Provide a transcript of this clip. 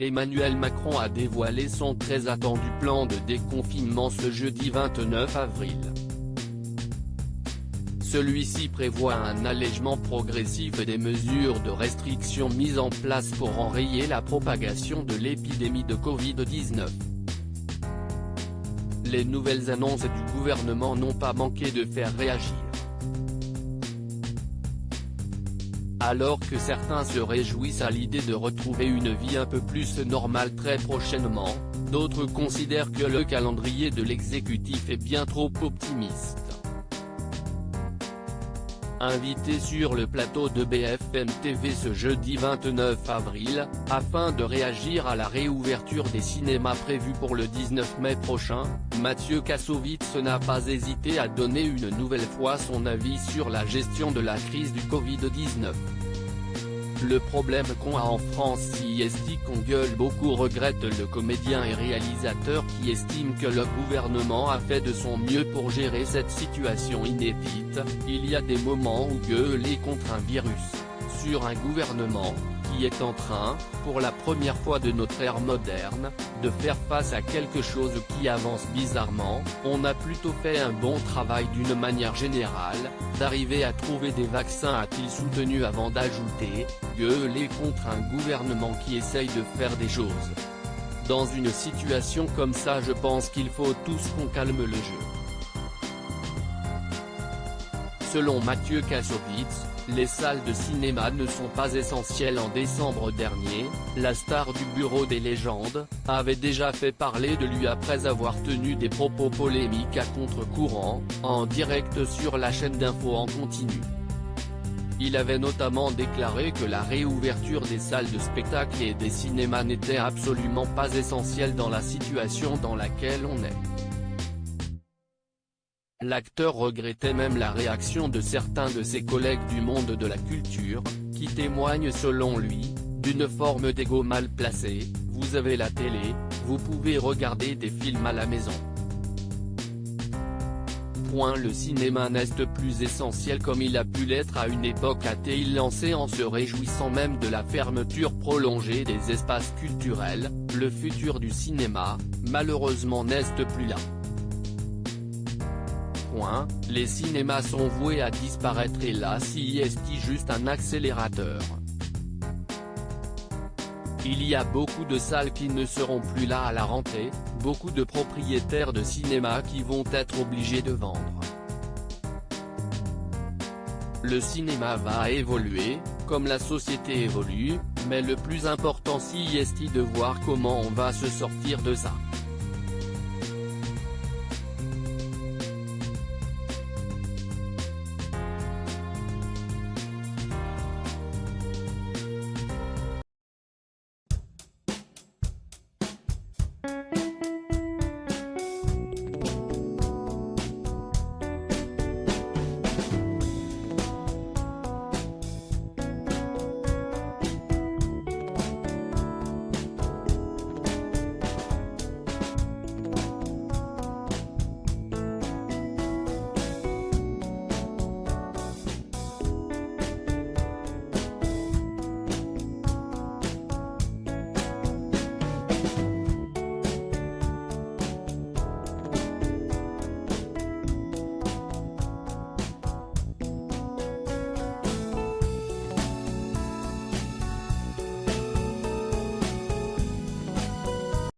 Emmanuel Macron a dévoilé son très attendu plan de déconfinement ce jeudi 29 avril. Celui-ci prévoit un allègement progressif des mesures de restriction mises en place pour enrayer la propagation de l'épidémie de Covid-19. Les nouvelles annonces du gouvernement n'ont pas manqué de faire réagir. Alors que certains se réjouissent à l'idée de retrouver une vie un peu plus normale très prochainement, d'autres considèrent que le calendrier de l'exécutif est bien trop optimiste. Invité sur le plateau de BFM TV ce jeudi 29 avril, afin de réagir à la réouverture des cinémas prévue pour le 19 mai prochain, Mathieu Kassovitz n'a pas hésité à donner une nouvelle fois son avis sur la gestion de la crise du Covid-19. Le problème qu'on a en France si est qu'on gueule beaucoup, regrette le comédien et réalisateur qui estime que le gouvernement a fait de son mieux pour gérer cette situation inédite. Il y a des moments où gueuler contre un virus, sur un gouvernement, qui est en train, pour la première fois de notre ère moderne, de faire face à quelque chose qui avance bizarrement. On a plutôt fait un bon travail d'une manière générale, d'arriver à trouver des vaccins, a-t-il soutenu avant d'ajouter, gueuler contre un gouvernement qui essaye de faire des choses. Dans une situation comme ça, je pense qu'il faut tous qu'on calme le jeu. Selon Mathieu Kassovitz, les salles de cinéma ne sont pas essentielles. En décembre dernier, la star du Bureau des légendes avait déjà fait parler de lui après avoir tenu des propos polémiques à contre-courant, en direct sur la chaîne d'info en continu. Il avait notamment déclaré que la réouverture des salles de spectacle et des cinémas n'était absolument pas essentielle dans la situation dans laquelle on est. L'acteur regrettait même la réaction de certains de ses collègues du monde de la culture, qui témoignent selon lui, d'une forme d'ego mal placé. Vous avez la télé, vous pouvez regarder des films à la maison. Le cinéma n'est plus essentiel comme il a pu l'être à une époque, a-t-il lancé en se réjouissant même de la fermeture prolongée des espaces culturels. Le futur du cinéma, malheureusement, n'est plus là. Les cinémas sont voués à disparaître et là si est juste un accélérateur. Il y a beaucoup de salles qui ne seront plus là à la rentrée, beaucoup de propriétaires de cinéma qui vont être obligés de vendre. Le cinéma va évoluer, comme la société évolue, mais le plus important si est de voir comment on va se sortir de ça.